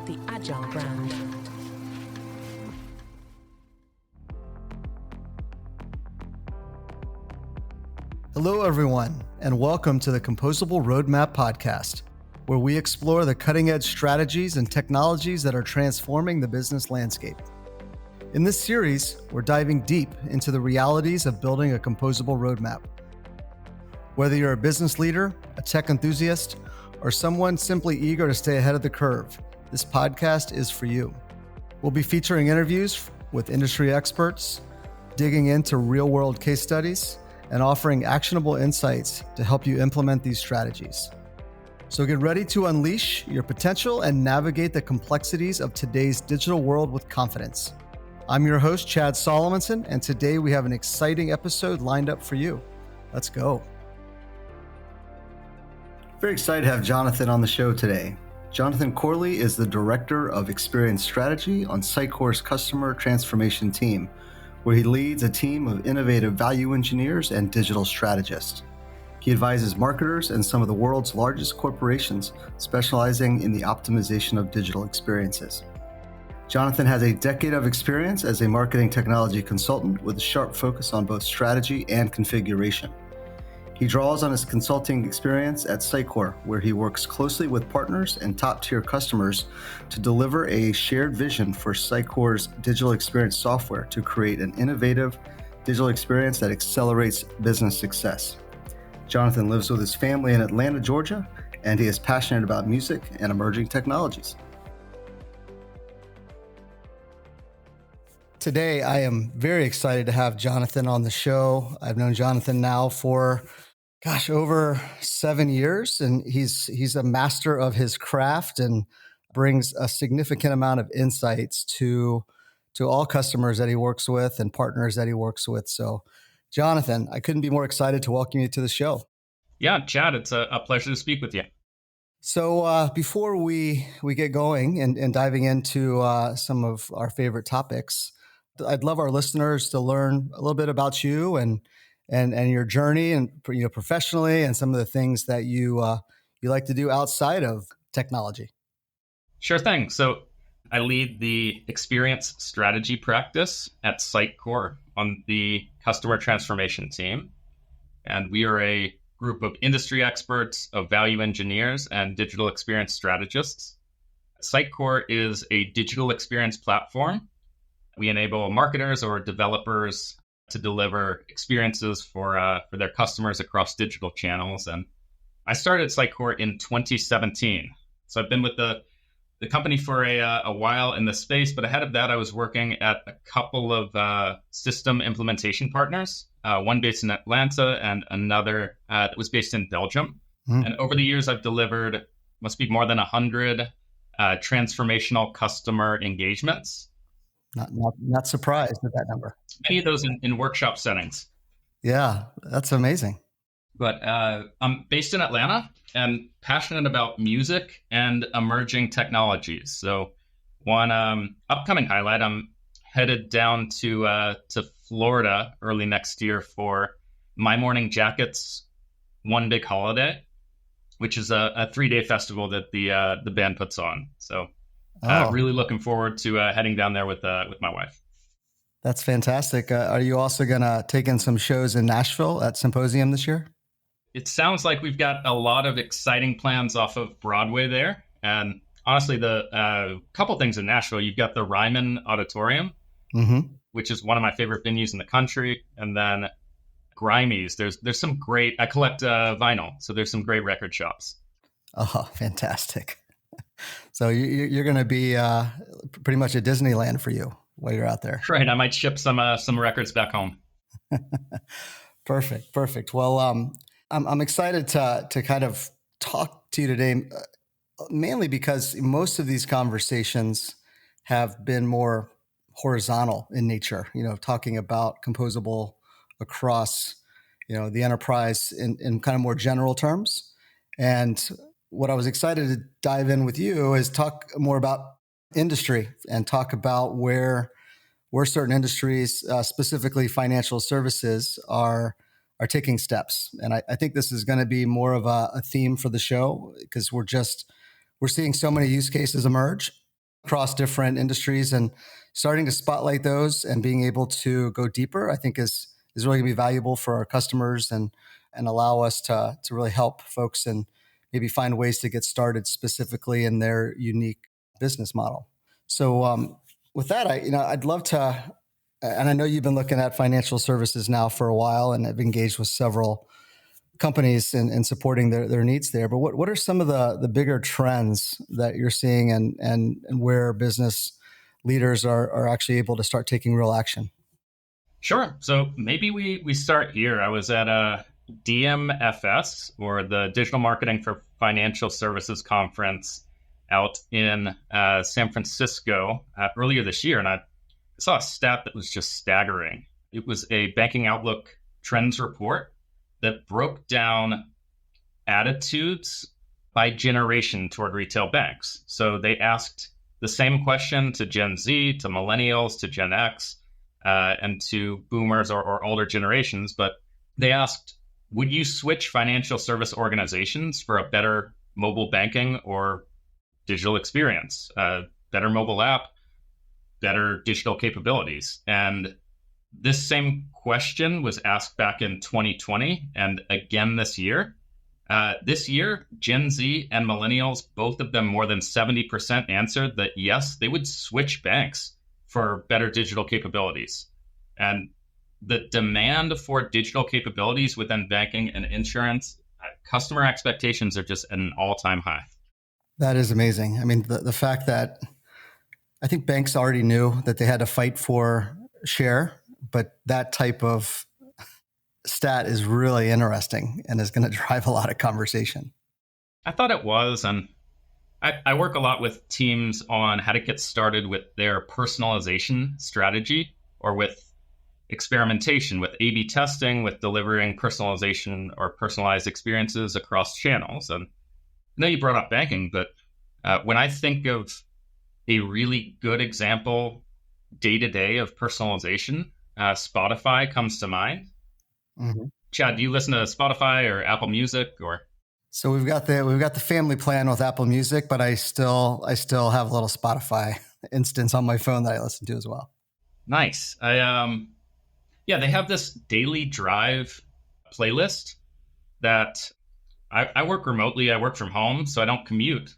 the Agile brand. Hello, everyone, and welcome to the Composable Roadmap podcast, where we explore the cutting-edge strategies and technologies that are transforming the business landscape. In this series, we're diving deep into the realities of building a composable roadmap. Whether you're a business leader, a tech enthusiast, or someone simply eager to stay ahead of the curve, this podcast is for you. We'll be featuring interviews with industry experts, digging into real-world case studies, and offering actionable insights to help you implement these strategies. So get ready to unleash your potential and navigate the complexities of today's digital world with confidence. I'm your host, Chad Solomonson, and today we have an exciting episode lined up for you. Let's go. Very excited to have Jonathan on the show today. Jonathan Corley is the Director of Experience Strategy on Sitecore's Customer Transformation team, where he leads a team of innovative value engineers and digital strategists. He advises marketers and some of the world's largest corporations, specializing in the optimization of digital experiences. Jonathan has a decade of experience as a marketing technology consultant with a sharp focus on both strategy and configuration. He draws on his consulting experience at Sitecore, where he works closely with partners and top-tier customers to deliver a shared vision for Sitecore's digital experience software to create an innovative digital experience that accelerates business success. Jonathan lives with his family in Atlanta, Georgia, and he is passionate about music and emerging technologies. Today, I am very excited to have Jonathan on the show. I've known Jonathan now for, over 7 years, and he's a master of his craft and brings a significant amount of insights to all customers that he works with and partners that he works with. So, Jonathan, I couldn't be more excited to welcome you to the show. Yeah, Chad, it's a pleasure to speak with you. So before we get going and diving into some of our favorite topics, I'd love our listeners to learn a little bit about you and your journey and professionally and some of the things that you like to do outside of technology. Sure thing. So I lead the experience strategy practice at Sitecore on the customer transformation team. And we are a group of industry experts, of value engineers, and digital experience strategists. Sitecore is a digital experience platform. We enable marketers or developers to deliver experiences for their customers across digital channels. And I started Sitecore in 2017. So I've been with the company for a while in the space, but ahead of that, I was working at a couple of system implementation partners, one based in Atlanta and another that was based in Belgium. And over the years, I've delivered, must be more than 100 transformational customer engagements. Not surprised at that number. Many of those in workshop settings. Yeah, that's amazing. But I'm based in Atlanta and passionate about music and emerging technologies. So one upcoming highlight, I'm headed down to Florida early next year for My Morning Jacket's One Big Holiday, which is a 3-day festival that the band puts on. So really looking forward to heading down there with my wife. That's fantastic. Are you also going to take in some shows in Nashville at Symposium this year? It sounds like we've got a lot of exciting plans off of Broadway there. And honestly, the couple things in Nashville, you've got the Ryman Auditorium, which is one of my favorite venues in the country. And then Grimey's, there's some great, I collect vinyl, so there's some great record shops. Oh, fantastic. So you're going to be pretty much a Disneyland for you while you're out there. Right. I might ship some records back home. Perfect. Well, I'm excited to kind of talk to you today, mainly because most of these conversations have been more horizontal in nature, talking about composable across, the enterprise in kind of more general terms. And what I was excited to dive in with you is talk more about industry and talk about where certain industries, specifically financial services, are taking steps. And I think this is going to be more of a theme for the show because we're seeing so many use cases emerge across different industries, and starting to spotlight those and being able to go deeper, I think is really going to be valuable for our customers and allow us to really help folks and maybe find ways to get started specifically in their unique business model. So with that, I'd love to, and I know you've been looking at financial services now for a while and have engaged with several companies in supporting their needs there. But what are some of the bigger trends that you're seeing and where business leaders are actually able to start taking real action? Sure. So maybe we start here. I was at a DMFS, or the Digital Marketing for Financial Services Conference, out in San Francisco earlier this year, and I saw a stat that was just staggering. It was a Banking Outlook Trends report that broke down attitudes by generation toward retail banks. So they asked the same question to Gen Z, to millennials, to Gen X, and to boomers or older generations. But they asked, would you switch financial service organizations for a better mobile banking or digital experience, better mobile app, better digital capabilities? And this same question was asked back in 2020 and again this year. This year, Gen Z and millennials, both of them more than 70% answered that yes, they would switch banks for better digital capabilities. And the demand for digital capabilities within banking and insurance, customer expectations are just at an all-time high. That is amazing. I mean, the fact that I think banks already knew that they had to fight for share, but that type of stat is really interesting and is going to drive a lot of conversation. I thought it was, and I work a lot with teams on how to get started with their personalization strategy, or with experimentation, with A/B testing, with delivering personalization or personalized experiences across channels. And I know you brought up banking, but when I think of a really good example day-to-day of personalization, Spotify comes to mind. Mm-hmm. Chad, do you listen to Spotify or Apple Music or? So we've got the family plan with Apple Music, but I still have a little Spotify instance on my phone that I listen to as well. Nice. They have this daily drive playlist that I work remotely. I work from home, so I don't commute.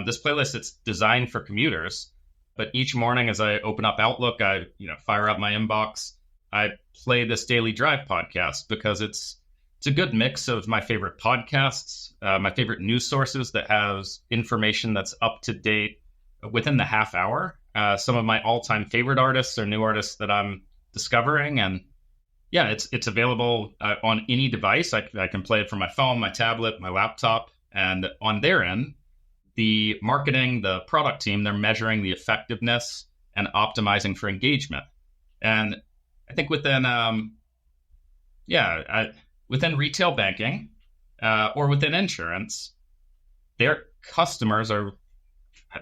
This playlist, it's designed for commuters, but each morning as I open up Outlook, I fire up my inbox. I play this daily drive podcast because it's a good mix of my favorite podcasts, my favorite news sources that has information that's up to date within the half hour. Some of my all-time favorite artists or new artists that I'm discovering, and yeah, it's available on any device. I can play it from my phone, my tablet, my laptop, and on their end, the marketing, the product team, they're measuring the effectiveness and optimizing for engagement. And I think within within retail banking or within insurance, their customers they're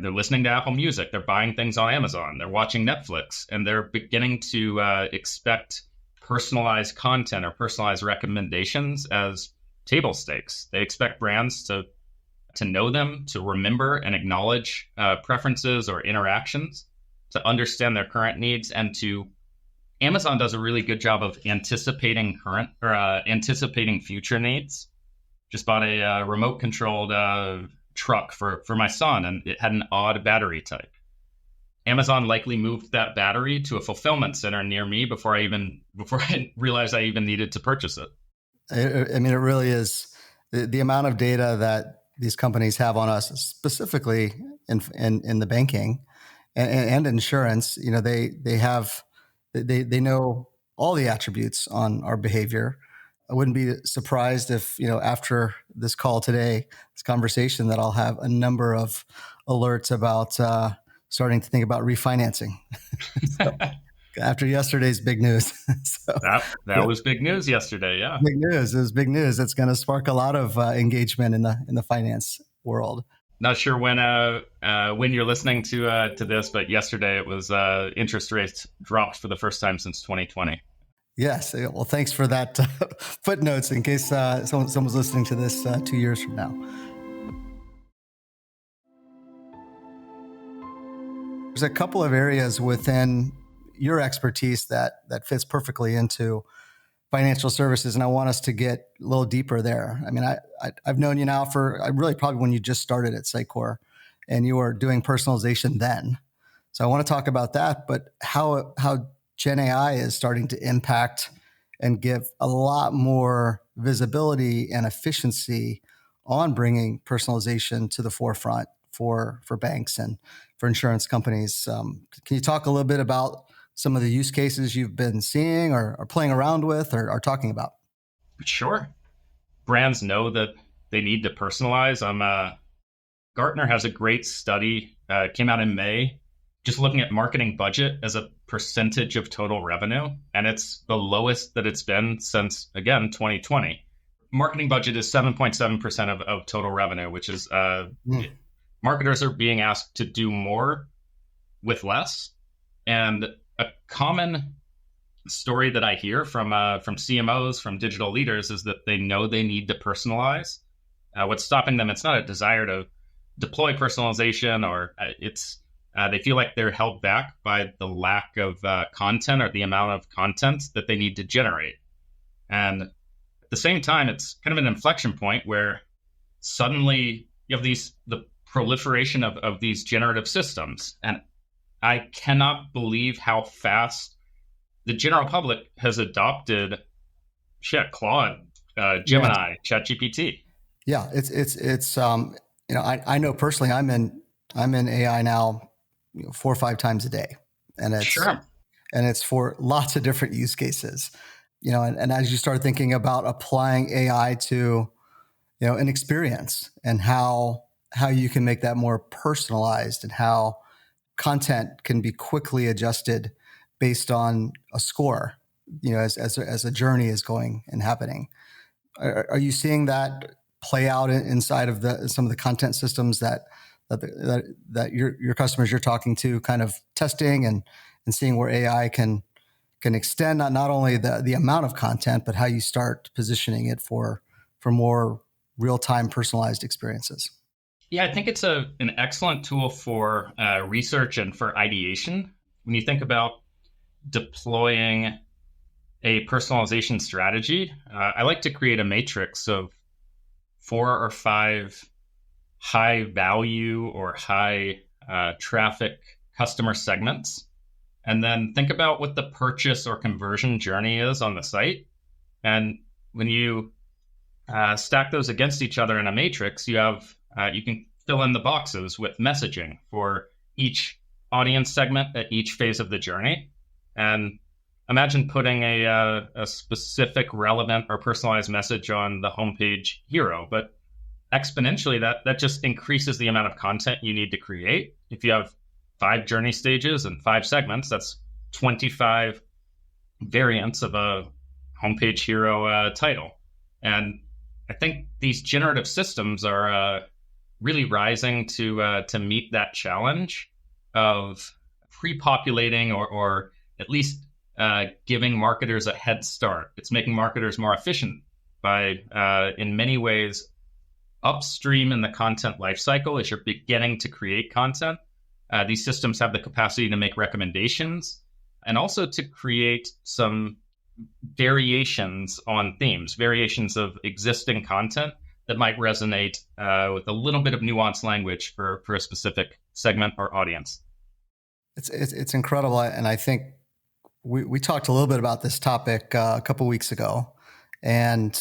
listening to Apple Music, they're buying things on Amazon, they're watching Netflix, and they're beginning to expect personalized content or personalized recommendations as table stakes. They expect brands to know them, to remember and acknowledge preferences or interactions, to understand their current needs, and Amazon does a really good job of anticipating anticipating future needs. Just bought a remote controlled truck for my son, and it had an odd battery type. Amazon likely moved that battery to a fulfillment center near me before I realized I even needed to purchase it. I mean, it really is the amount of data that these companies have on us, specifically in the banking and insurance. They know all the attributes on our behavior. I wouldn't be surprised if, after this call today, this conversation, that I'll have a number of alerts about starting to think about refinancing. So, after yesterday's big news. So, that was big news yesterday. Yeah. Big news. It was big news. It's going to spark a lot of engagement in the finance world. Not sure when you're listening to this, but yesterday it was interest rates dropped for the first time since 2020. Yes. Well, thanks for that footnotes in case someone's listening to this 2 years from now. There's a couple of areas within your expertise that fits perfectly into financial services, and I want us to get a little deeper there. I mean, I've known you now for really probably when you just started at Sitecore, and you were doing personalization then. So I want to talk about that, but how Gen AI is starting to impact and give a lot more visibility and efficiency on bringing personalization to the forefront for banks and for insurance companies. Can you talk a little bit about some of the use cases you've been seeing or playing around with or talking about? Sure. Brands know that they need to personalize. Gartner has a great study, came out in May, just looking at marketing budget as a percentage of total revenue. And it's the lowest that it's been since, again, 2020. Marketing budget is 7.7% of total revenue, which is marketers are being asked to do more with less. And a common story that I hear from CMOs, from digital leaders, is that they know they need to personalize. What's stopping them? It's not a desire to deploy personalization, or they feel like they're held back by the lack of content or the amount of content that they need to generate. And at the same time, it's kind of an inflection point where suddenly you have the proliferation of these generative systems. And I cannot believe how fast the general public has adopted Claude, Gemini, ChatGPT. Yeah, it's I know personally I'm in AI now 4 or 5 times a day, and it's for lots of different use cases. And as you start thinking about applying AI to an experience and how you can make that more personalized and how content can be quickly adjusted based on a score, as a journey is going and happening. Are you seeing that play out inside of some of the content systems that your customers you're talking to, kind of testing and seeing where AI can extend not only the amount of content, but how you start positioning it for more real-time personalized experiences? Yeah, I think it's an excellent tool for research and for ideation. When you think about deploying a personalization strategy, I like to create a matrix of 4 or 5 high value or high traffic customer segments, and then think about what the purchase or conversion journey is on the site. And when you stack those against each other in a matrix, you can fill in the boxes with messaging for each audience segment at each phase of the journey. And imagine putting a specific relevant or personalized message on the homepage hero, but exponentially that just increases the amount of content you need to create. If you have 5 journey stages and 5 segments, that's 25 variants of a homepage hero title. And I think these generative systems are really rising to meet that challenge of pre-populating or at least giving marketers a head start. It's making marketers more efficient by, in many ways, upstream in the content lifecycle as you're beginning to create content. These systems have the capacity to make recommendations and also to create some variations on themes, variations of existing content that might resonate with a little bit of nuanced language for a specific segment or audience. It's incredible, and I think we talked a little bit about this topic a couple weeks ago, and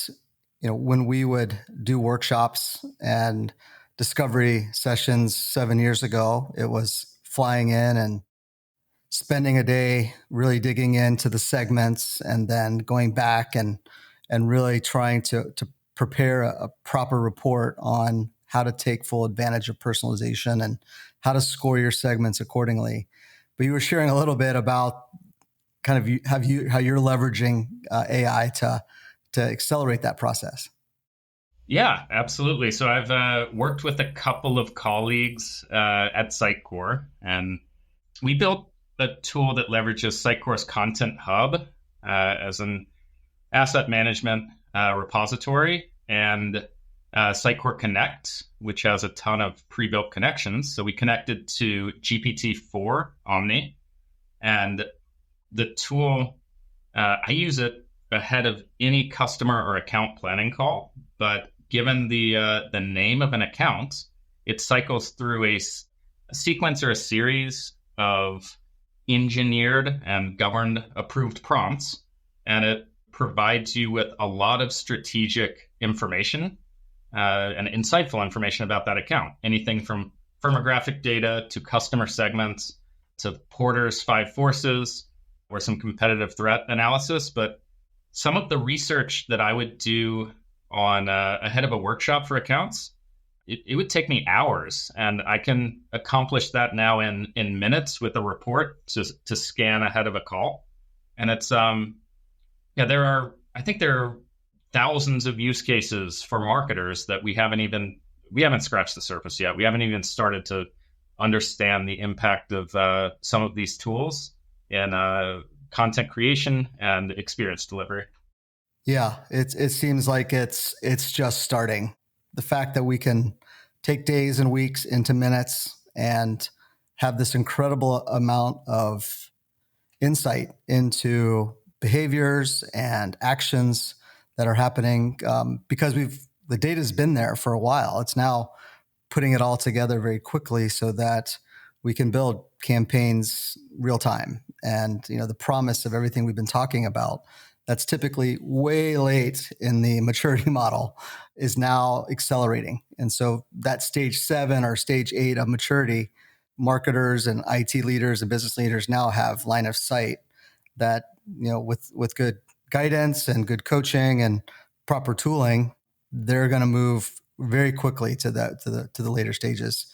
when we would do workshops and discovery sessions 7 years ago, it was flying in and spending a day really digging into the segments and then going back and really trying to prepare a proper report on how to take full advantage of personalization and how to score your segments accordingly. But you were sharing a little bit about kind of how you're leveraging AI to accelerate that process. Yeah, absolutely. So I've worked with a couple of colleagues at Sitecore, and we built a tool that leverages Sitecore's Content Hub as an asset management repository. And Sitecore Connect, which has a ton of pre-built connections. So we connected to GPT-4 Omni, and the tool, I use it ahead of any customer or account planning call. But given the name of an account, it cycles through a sequence or a series of engineered and governed approved prompts, and it provides you with a lot of strategic information and insightful information about that account. Anything from firmographic data to customer segments to Porter's five forces or some competitive threat analysis. But some of the research that I would do on ahead of a workshop for accounts, it would take me hours, and I can accomplish that now in minutes with a report to scan ahead of a call. And it's I think there are thousands of use cases for marketers that we haven't scratched the surface yet. We haven't even started to understand the impact of some of these tools in content creation and experience delivery. Yeah, it seems like it's just starting. The fact that we can take days and weeks into minutes and have this incredible amount of insight into behaviors and actions that are happening because the data's been there for a while. It's now putting it all together very quickly so that we can build campaigns real time. And the promise of everything we've been talking about, that's typically way late in the maturity model, is now accelerating. And so that stage 7 or stage 8 of maturity, marketers and IT leaders and business leaders now have line of sight that, with good guidance and good coaching and proper tooling, they're going to move very quickly to the later stages.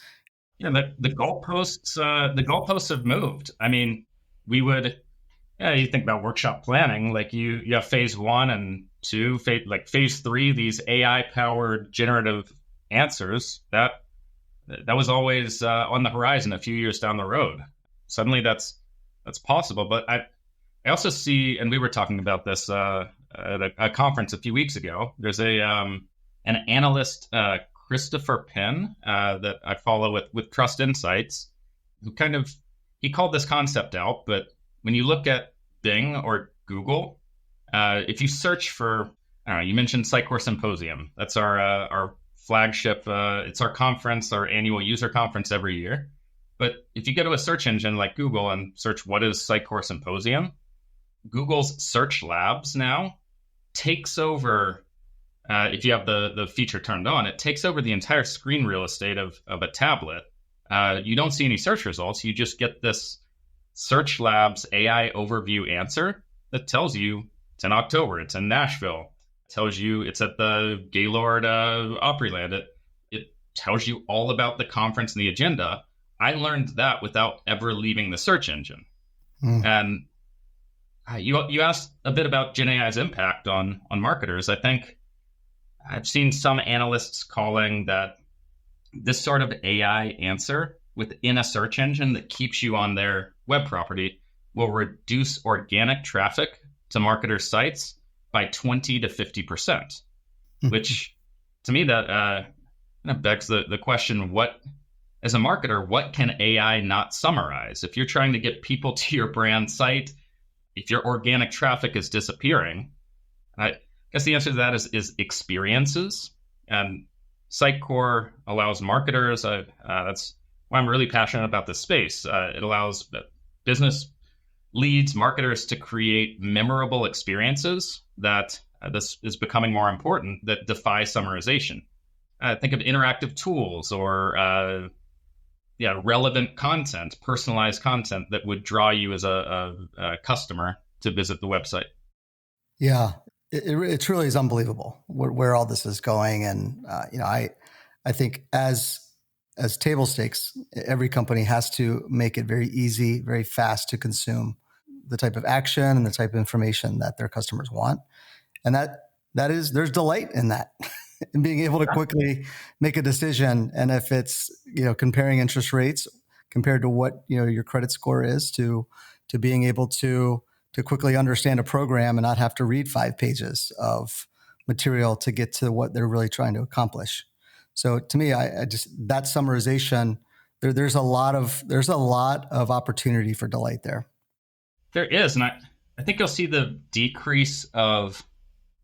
Yeah, the goalposts have moved. I mean, you think about workshop planning, like you have phase 1 and 2, phase 3, these AI powered generative answers that was always on the horizon a few years down the road. Suddenly that's possible. But I also see, and we were talking about this at a conference a few weeks ago. There's an analyst, Christopher Penn, that I follow with Trust Insights, who he called this concept out. But when you look at Bing or Google, if you search for, I don't know, you mentioned Sitecore Symposium. That's our flagship. It's our conference, our annual user conference every year. But if you go to a search engine like Google and search what is Sitecore Symposium, Google's Search Labs now takes over. If you have the feature turned on, it takes over the entire screen real estate of a tablet. You don't see any search results. You just get this Search Labs AI overview answer that tells you it's in October, it's in Nashville. It tells you it's at the Gaylord Opryland. It tells you all about the conference and the agenda. I learned that without ever leaving the search engine. And you asked a bit about Gen AI's impact on marketers. I think I've seen some analysts calling that this sort of AI answer within a search engine that keeps you on their web property will reduce organic traffic to marketers' sites by 20 to 50%, which to me that begs the question, as a marketer, what can AI not summarize? If you're trying to get people to your brand site, if your organic traffic is disappearing, I guess the answer to that is experiences. And Sitecore allows marketers, that's why I'm really passionate about this space. It allows business leads, marketers to create memorable experiences that this is becoming more important, that defy summarization. Think of interactive tools or relevant content, personalized content that would draw you as a customer to visit the website. Yeah, it truly is unbelievable where all this is going. And, I think as table stakes, every company has to make it very easy, very fast to consume the type of action and the type of information that their customers want. And there's delight in that, in being able to quickly make a decision. And if it's, comparing interest rates compared to what, your credit score is, to being able to quickly understand a program and not have to read 5 pages of material to get to what they're really trying to accomplish. So to me, I just, that summarization, there's a lot of opportunity for delight there. There is, and I think you'll see the decrease of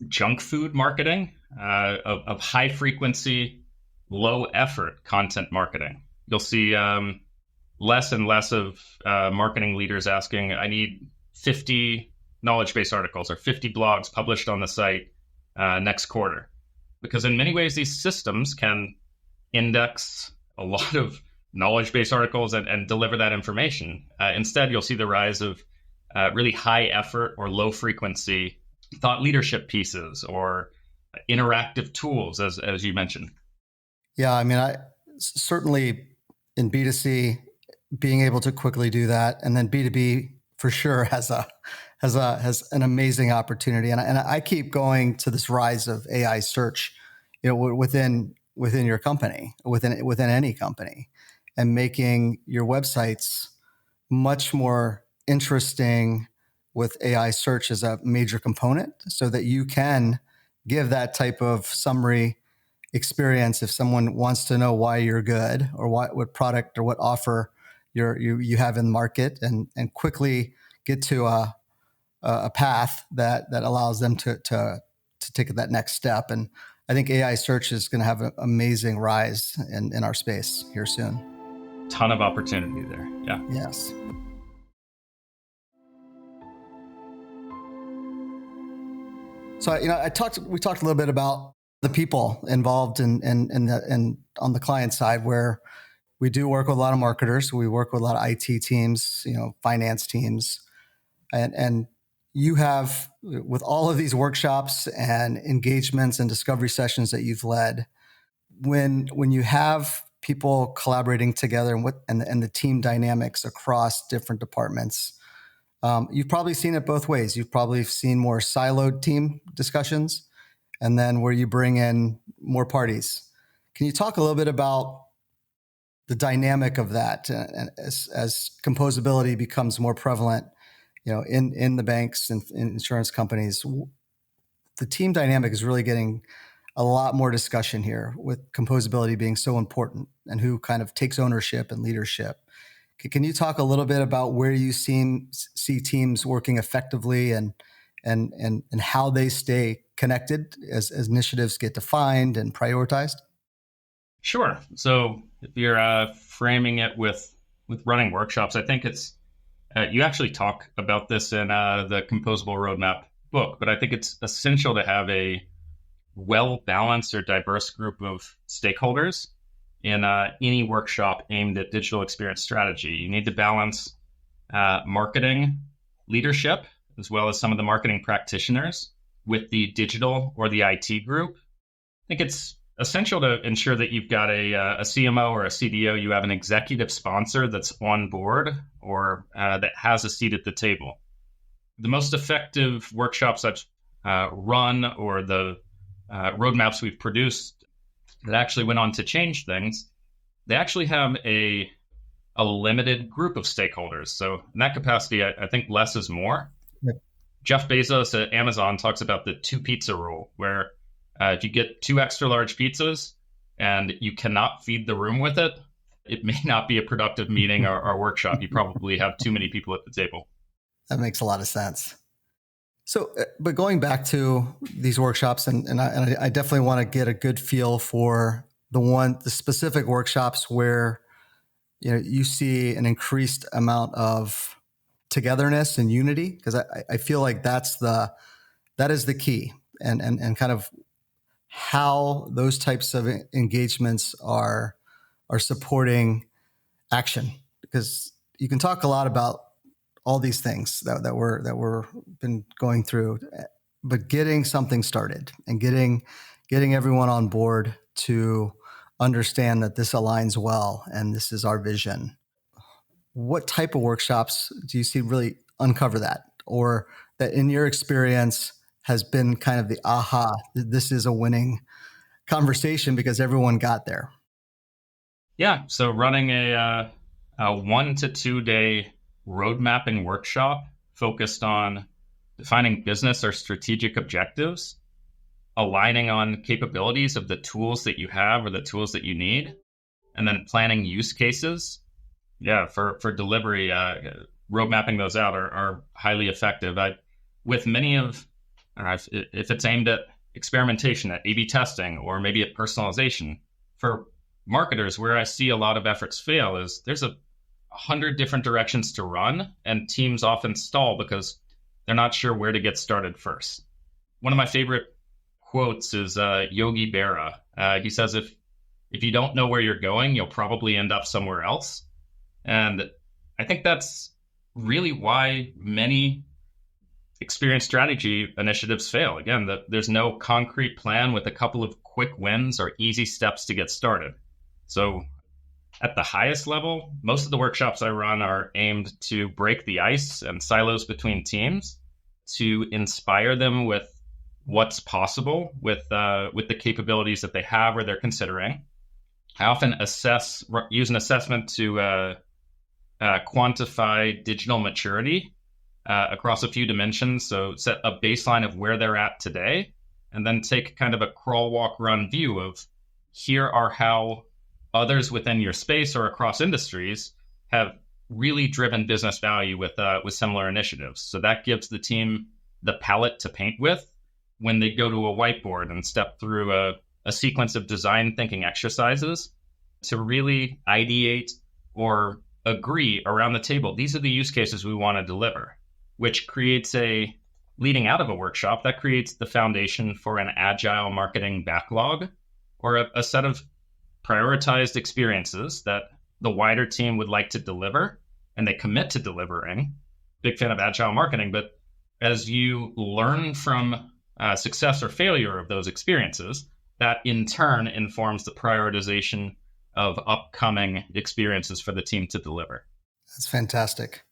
junk food marketing, of high frequency, low effort content marketing. You'll see less and less of marketing leaders asking, I need 50 knowledge base articles or 50 blogs published on the site next quarter. Because in many ways, these systems can index a lot of knowledge base articles and deliver that information. Instead, you'll see the rise of really high effort or low frequency thought leadership pieces or interactive tools, as you mentioned. Yeah, I mean, I certainly in B2C, being able to quickly do that, and then B2B for sure has an amazing opportunity. And I keep going to this rise of AI search, within your company, within any company, and making your websites much more interesting with AI search as a major component, so that you can give that type of summary experience if someone wants to know why you're good, or what product or what offer you have in the market, and quickly get to a path that allows them to take that next step. And I think AI search is going to have an amazing rise in our space here soon. Ton of opportunity there. Yeah. Yes. So we talked a little bit about the people involved in on the client side, where we do work with a lot of marketers. We work with a lot of IT teams, finance teams, and you have, with all of these workshops and engagements and discovery sessions that you've led, when you have people collaborating together and the team dynamics across different departments, you've probably seen it both ways. You've probably seen more siloed team discussions, and then where you bring in more parties. Can you talk a little bit about the dynamic of that, as composability becomes more prevalent, in the banks and in insurance companies? The team dynamic is really getting a lot more discussion here, with composability being so important, and who kind of takes ownership and leadership. Can you talk a little bit about where you see teams working effectively, and how they stay connected as initiatives get defined and prioritized? Sure. So if you're framing it with running workshops, I think it's you actually talk about this in the Composable Roadmap book, but I think it's essential to have a well-balanced or diverse group of stakeholders in any workshop aimed at digital experience strategy. You need to balance marketing leadership, as well as some of the marketing practitioners, with the digital or the IT group. I think it's essential to ensure that you've got a CMO or a CDO, you have an executive sponsor that's on board, or that has a seat at the table. The most effective workshops I've run, or the roadmaps we've produced that actually went on to change things, they actually have a limited group of stakeholders. So in that capacity, I think less is more. Yep. Jeff Bezos at Amazon talks about the 2 pizza rule, where if you get 2 extra large pizzas and you cannot feed the room with it, it may not be a productive meeting or workshop. You probably have too many people at the table. That makes a lot of sense. So, but going back to these workshops, and I definitely want to get a good feel for the specific workshops where you see an increased amount of togetherness and unity, because I feel like that is the key, and kind of how those types of engagements are supporting action. Because you can talk a lot about all these things that we're been going through, but getting something started and getting everyone on board to understand that this aligns well and this is our vision. What type of workshops do you see really uncover that, or that in your experience has been kind of the aha, this is a winning conversation because everyone got there? Yeah, so running a 1 to 2 day road mapping workshop focused on defining business or strategic objectives aligning on capabilities of the tools that you have or the tools that you need, and then planning use cases. Yeah, for delivery, road mapping those out are highly effective. With many of, I don't know, if it's aimed at experimentation, at A/B testing, or maybe at personalization, for marketers, where I see a lot of efforts fail is there's 100 different directions to run, and teams often stall because they're not sure where to get started first. One of my favorite quotes is Yogi Berra. He says, if you don't know where you're going, you'll probably end up somewhere else. And I think that's really why many experience strategy initiatives fail. Again, there's no concrete plan with a couple of quick wins or easy steps to get started. So at the highest level, most of the workshops I run are aimed to break the ice and silos between teams, to inspire them with what's possible with the capabilities that they have or they're considering. I often use an assessment to quantify digital maturity across a few dimensions. So set a baseline of where they're at today, and then take kind of a crawl, walk, run view of here are how others within your space or across industries have really driven business value with similar initiatives. So that gives the team the palette to paint with when they go to a whiteboard and step through a sequence of design thinking exercises to really ideate or agree around the table. These are the use cases we want to deliver, which creates leading out of a workshop, that creates the foundation for an agile marketing backlog or a set of prioritized experiences that the wider team would like to deliver and they commit to delivering. Big fan of agile marketing, but as you learn from success or failure of those experiences, that in turn informs the prioritization of upcoming experiences for the team to deliver. That's fantastic.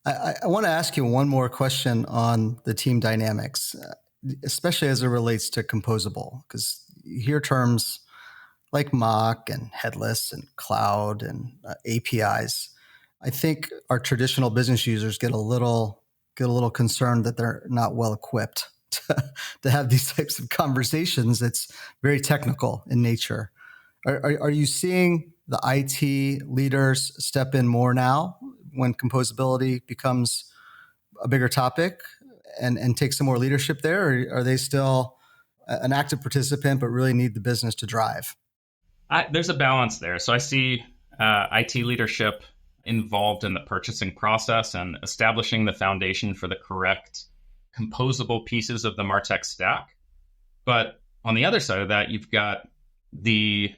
I want to ask you one more question on the team dynamics, especially as it relates to composable, because you hear terms like mock and headless and cloud and APIs. I think our traditional business users get a little concerned that they're not well equipped to have these types of conversations. It's very technical in nature. Are you seeing the IT leaders step in more now when composability becomes a bigger topic and take some more leadership there? Or are they still an active participant but really need the business to drive? There's a balance there. So I see IT leadership involved in the purchasing process and establishing the foundation for the correct composable pieces of the MarTech stack. But on the other side of that, you've got the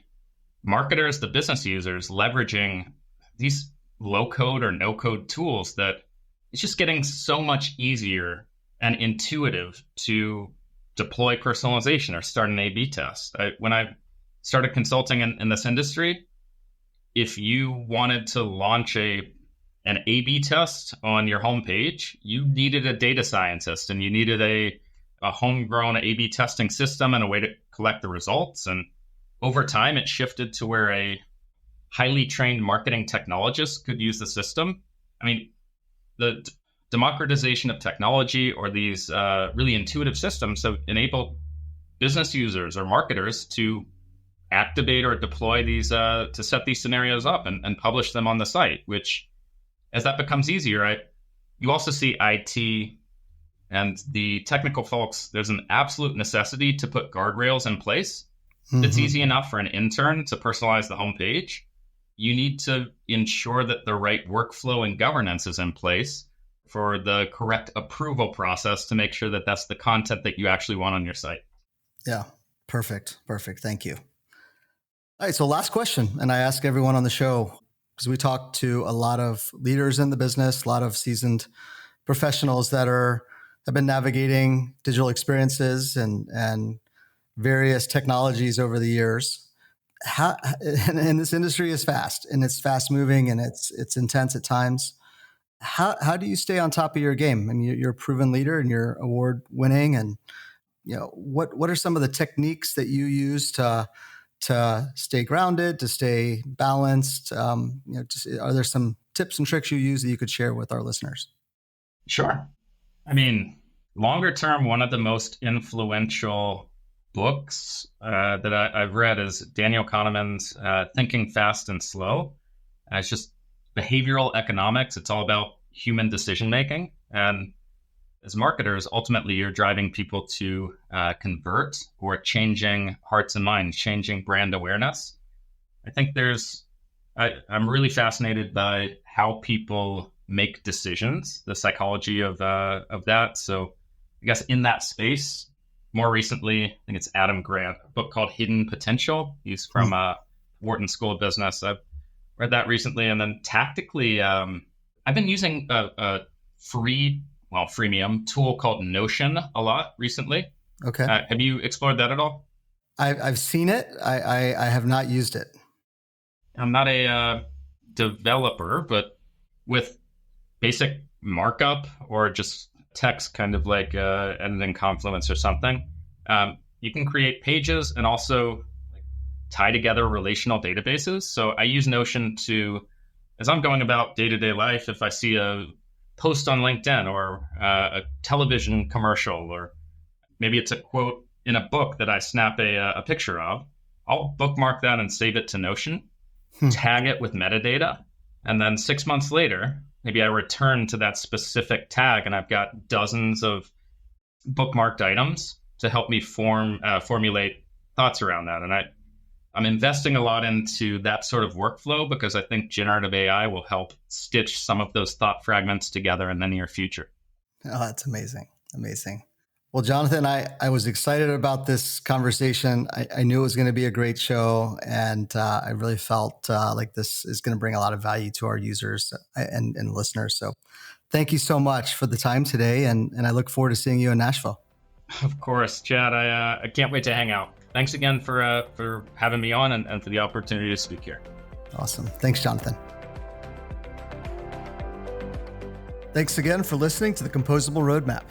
marketers, the business users, leveraging these low-code or no-code tools that it's just getting so much easier and intuitive to deploy personalization or start an A/B test. When I started consulting in this industry, if you wanted to launch an A/B test on your homepage, you needed a data scientist and you needed a homegrown A/B testing system and a way to collect the results. And over time, it shifted to where a highly trained marketing technologist could use the system. I mean, the democratization of technology or these really intuitive systems have enabled business users or marketers to activate or deploy these, to set these scenarios up and publish them on the site, which as that becomes easier, you also see IT and the technical folks, there's an absolute necessity to put guardrails in place. Mm-hmm. It's easy enough for an intern to personalize the homepage. You need to ensure that the right workflow and governance is in place for the correct approval process to make sure that that's the content that you actually want on your site. Yeah, perfect. Thank you. All right, so last question, and I ask everyone on the show, because we talk to a lot of leaders in the business, a lot of seasoned professionals that have been navigating digital experiences and various technologies over the years. And this industry is fast, and it's fast moving, and it's intense at times. How do you stay on top of your game? I mean, you're a proven leader and you're award winning, and what are some of the techniques that you use to stay grounded, to stay balanced? Are there some tips and tricks you use that you could share with our listeners? Sure. I mean, longer term, one of the most influential books that I've read is Daniel Kahneman's Thinking Fast and Slow. It's just behavioral economics. It's all about human decision making. And as marketers, ultimately, you're driving people to convert or changing hearts and minds, changing brand awareness. I think I'm really fascinated by how people make decisions, the psychology of that. So I guess in that space, more recently, I think it's Adam Grant, a book called Hidden Potential. He's from Wharton School of Business. I've read that recently. And then tactically, I've been using a freemium tool called Notion a lot recently. Okay. Have you explored that at all? I've seen it. I have not used it. I'm not a developer, but with basic markup or just text, kind of like editing Confluence or something, you can create pages and also tie together relational databases. So I use Notion as I'm going about day-to-day life, if I see a post on LinkedIn or a television commercial, or maybe it's a quote in a book that I snap a picture of, I'll bookmark that and save it to Notion, tag it with metadata, and then 6 months later, maybe I return to that specific tag and I've got dozens of bookmarked items to help me formulate thoughts around that. And I'm investing a lot into that sort of workflow because I think generative AI will help stitch some of those thought fragments together in the near future. Oh, that's amazing. Amazing. Well, Jonathan, I was excited about this conversation. I knew it was going to be a great show, and I really felt like this is going to bring a lot of value to our users and listeners. So thank you so much for the time today, and I look forward to seeing you in Nashville. Of course, Chad. I can't wait to hang out. Thanks again for having me on and for the opportunity to speak here. Awesome. Thanks, Jonathan. Thanks again for listening to the Composable Roadmap.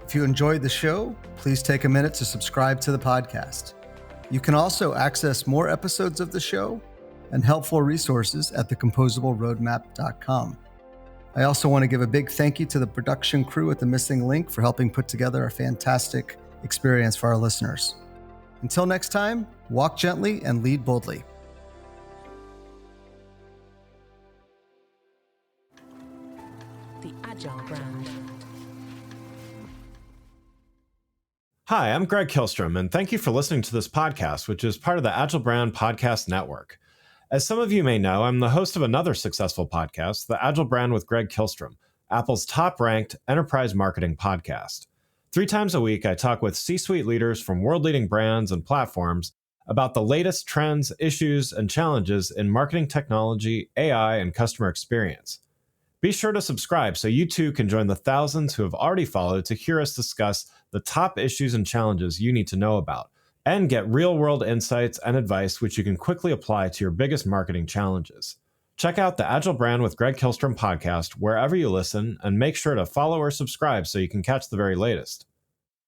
If you enjoyed the show, please take a minute to subscribe to the podcast. You can also access more episodes of the show and helpful resources at thecomposableroadmap.com. I also want to give a big thank you to the production crew at The Missing Link for helping put together a fantastic experience for our listeners. Until next time, walk gently and lead boldly. The Agile Brand. Hi, I'm Greg Kihlstrom, and thank you for listening to this podcast, which is part of the Agile Brand Podcast Network. As some of you may know, I'm the host of another successful podcast, The Agile Brand with Greg Kihlstrom, Apple's top-ranked enterprise marketing podcast. 3 times a week, I talk with C-suite leaders from world-leading brands and platforms about the latest trends, issues, and challenges in marketing technology, AI, and customer experience. Be sure to subscribe so you too can join the thousands who have already followed to hear us discuss the top issues and challenges you need to know about, and get real-world insights and advice which you can quickly apply to your biggest marketing challenges. Check out the Agile Brand with Greg Kihlstrom podcast wherever you listen, and make sure to follow or subscribe so you can catch the very latest.